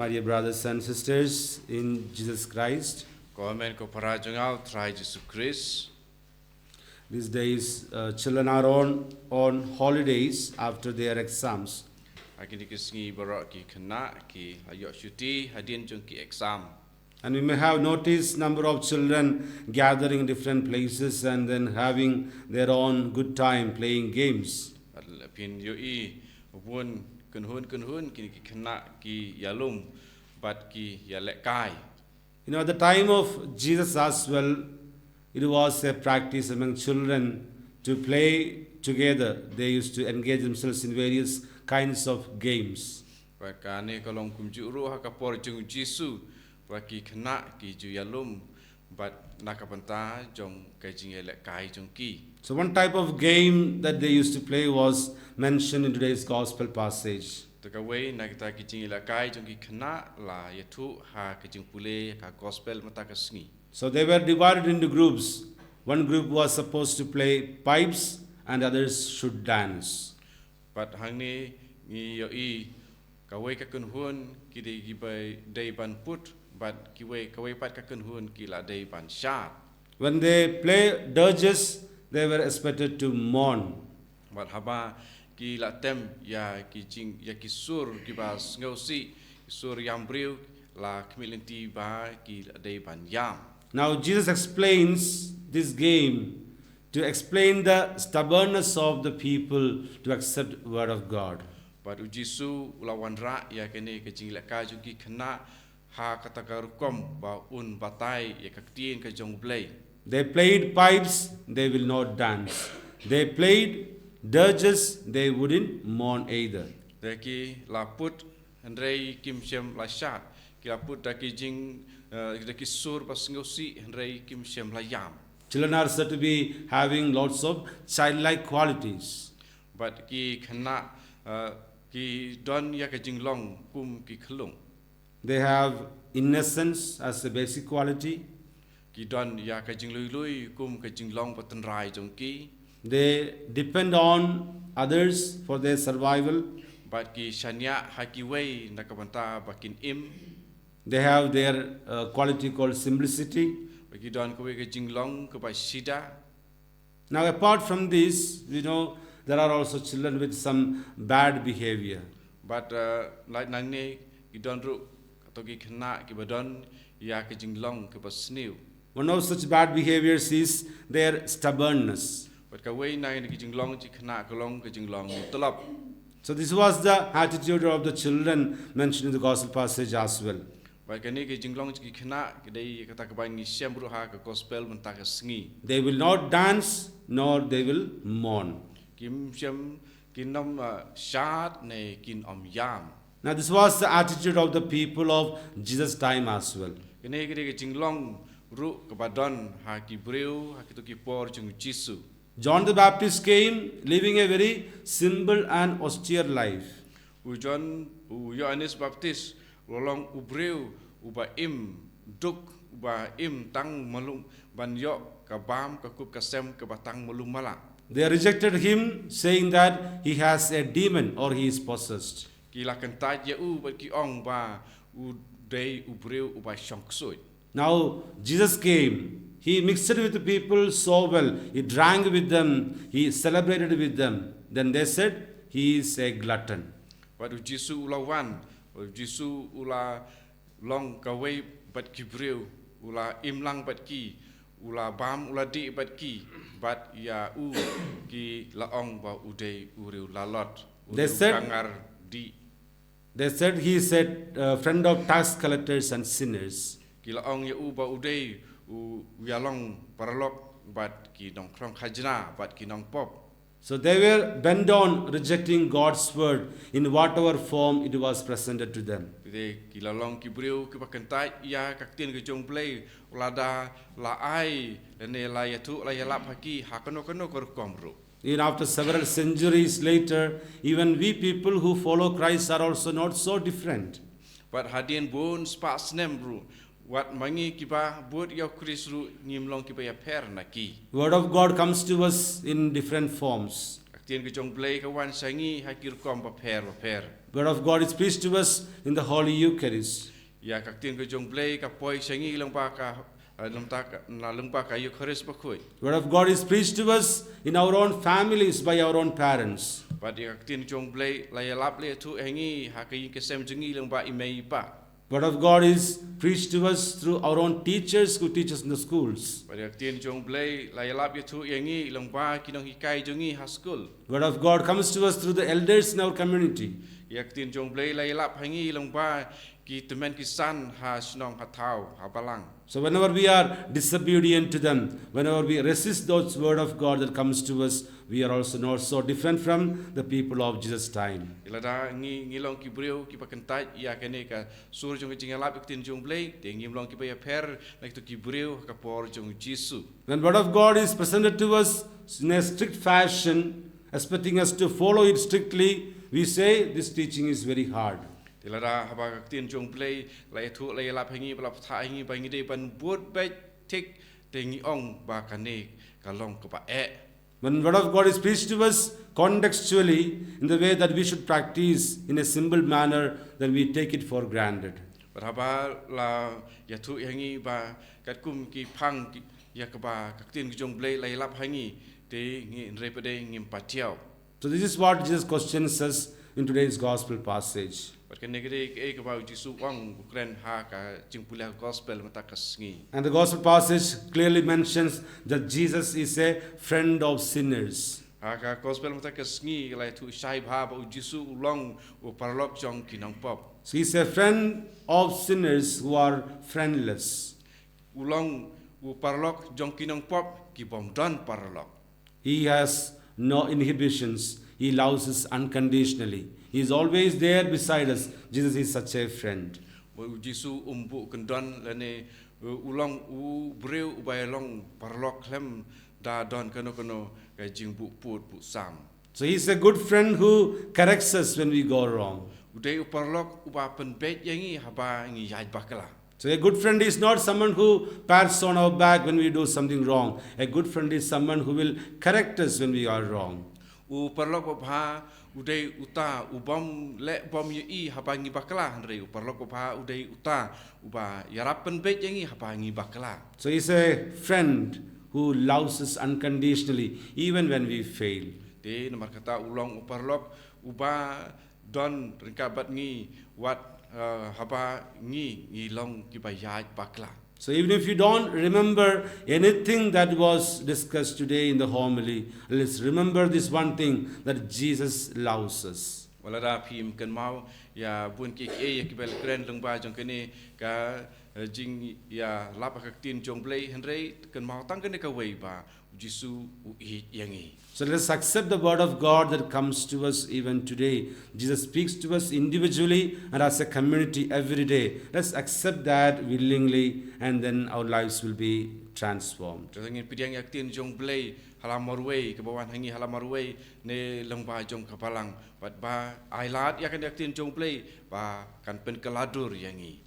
My dear brothers and sisters in Jesus Christ, Komen ko parajungal try Jesus Christ. these days children are on holidays after their exams. Akini kisngi barak ki kena ki ayok syuti hadin jung ki exam. And we may have noticed number of children gathering in different places and then having their own good time playing games. Pin yoi upun kunhun kini ki kena ki yalum but ki yalek kai. You know, at the time of Jesus as well, it was a practice among children to play together. They used to engage themselves in various kinds of games. Wakane kalong kumjuru hakapor jung Jisu waki kena ki ju yalum but nakapanta jong kajing yalek kai jong ki. So one type of game that they used to play was mentioned in today's gospel passage. Tukaway nakita kijing yalek kai jong ki kena la yatu ha kajing pule ka gospel mata kasngi. So they were divided into groups. One group was supposed to play pipes and others should dance. But hang ni yoi kaway ka kunhun ki de gibay day ban put but kaway pat ka kunhun ki la day ban shat. When they play dirges, they were expected to mourn. But haba ki la tem ya ki jing ya ki sur ki ba ngausi sur yam briu la kmilinti ba ki la day ban yam. Now Jesus explains this game to explain the stubbornness of the people to accept the word of God. But ujisu ulawan ra ya kene ke jing la ka ju ki khana ha katagarukom ba un batai ya KTIEN U BLEI. They played pipes, they will not dance. They played dirges, they wouldn't mourn either. Daki la put Henry Kim Shem la shat ki la put daki jing daki sur pas ngosi Henry Kim Shem la yam. Children are said to be having lots of childlike qualities. But ki khana ki don ya ka jing long kum ki khlung. They have innocence as a basic quality. Ki don ya ka jing lui kum ka jing long patan rai jong ki. They depend on others for their survival. But ki shanya haki way nakabanta bakin im. They have their quality called simplicity. Bagi don ko ka jing long ka ba sida. Now apart from this, we know there are also children with some bad behavior. But like nang ni ki don ru atau ki khana ki badon ya ka jing long ka ba sniu. One of such bad behaviors is their stubbornness. But ka way nang ki jing long chi khana ka long ka jing long bamutlop. So this was the attitude of the children mentioned in the gospel passage as well. But kani ki jing long chi khana ki dai kata ka ba ngi sem ru ha ka gospel menta ka sngi. They will not dance nor they will mourn. Kim sem kinom shat ne kin om yam. Now this was the attitude of the people of Jesus' time as well. Kani ki jing long ru ka badon ha ki breu ha ki to ki por jung Jisu. John the Baptist came living a very simple and austere life. Ujon Yohanes Baptis rolong ubreu uba im duk uba im tang malum ban yo ka bam ka kup ka sem ka batang malum mala. They rejected him, saying that he has a demon or he is possessed. Kila kentaj ya u ba ki ong ba u dei ubreu uba shongsoi. Now Jesus came. He mixed with the people so well. He drank with them. He celebrated with them. Then they said, he is a glutton. Wadu Jisu ulawan, Jisu ula long kawai bat ki breu, ula imlang bat ki, ula bam ula di bat ki, bat ya u ki laong ba udei ureu lalot. They said, kangar di. They said he is a friend of tax collectors and sinners. Ki laong ya u ba udei u yalong paralok bat ki nong krong khajna bat ki nong pop. So they were bent on rejecting God's word in whatever form it was presented to them. Jadi kila long ki breu ki pakentai ya KTIEN U BLEI ulada la ai lene la yatu la yalap haki hakono kor komro. Even after several centuries later, even we people who follow Christ are also not so different. But hadien bon spas nembru wat mangi ki ba bot ya Krisru ngim long ki ba ya per na ki. Word of God comes to us in different forms. tien ke jong blei kawan sangi hakir kom ba per. Word of God is preached to us in the Holy Eucharist. Ya kak tien ke jong blei ka poi sangi lang ba ka lang ba ka Eucharist ba khoi. Word of God is preached to us in our own families by our own parents. Ba dia kak tien jong blei la ya lap le tu hangi hakai ke sem jengi lang ba imei pa. Word of God is preached to us through our own teachers who teach us in the schools. Ba dia kak tien jong blei la ya lap ya tu yangi lang ba kinong hikai jongi ha school. Word of God comes to us through the elders in our community. Ya kak tien jong blei la ya lap hangi lang ba ki temen ki san ha snong ha thau ha balang. So whenever we are disobedient to them, whenever we resist those word of God that comes to us, we are also not so different from the people of Jesus' time. Ilada ngi long ki breu ki pakentai ya kene ka sur jong ki ngalap ki tin jong blei te ngi long ki pa ya per nak tu ki breu ka por jong Jesu. When word of God is presented to us in a strict fashion, expecting us to follow it strictly, we say this teaching is very hard. Ilada haba ka tin jong blei la tu la lap hangi bala tha hangi ba ngi de ban buat ba tik te ngi ong ba kane ka long ka pa e. When word of God is preached to us contextually in the way that we should practice in a simple manner, then we take it for granted. Berapa la ya tu hangi ba kat kum ki phang ya ka ba ka tin jong blei la lap hangi te ngi repede ngi patiao. So this is what Jesus questions us in today's gospel passage. And And the gospel passage clearly mentions that Jesus is a friend of sinners. So he is a friend of sinners who are friendless. He has no inhibitions. He loves us unconditionally. He is always there beside us. Jesus is such a friend. So he is a good friend who corrects us when we go wrong. So a good friend is not someone who pats on our back when we do something wrong. A good friend is someone who will correct us when we are wrong. Udai uta ubam le bom yi habangi bakla andre uparlok pa udai uta uba yarapan bet yangi habangi bakla. So he's a friend who loves us unconditionally even when we fail. De nomor kata ulong uparlok uba don rengkabat ngi wat haba ngi long kibayaj bakla. So even if you don't remember anything that was discussed today in the homily, let's remember this one thing, that Jesus loves us. Walada pim kan mau ya bun ki ya kibel kren lung ba jong kene ka jing ya lapa ka tin jong blei henrei kan mau tang kene ka wei ba Jesu u yangi. So let us accept the word of God that comes to us even today. Jesus speaks to us individually and as a community every day. Let's accept that willingly, and then our lives will be transformed. Jangin pidang yak tin jong blei halamarwei ke bawan hangi halamarwei ne lengba jong kapalang bat ba ailat yak tin jong blei ba kan pen keladur yangi.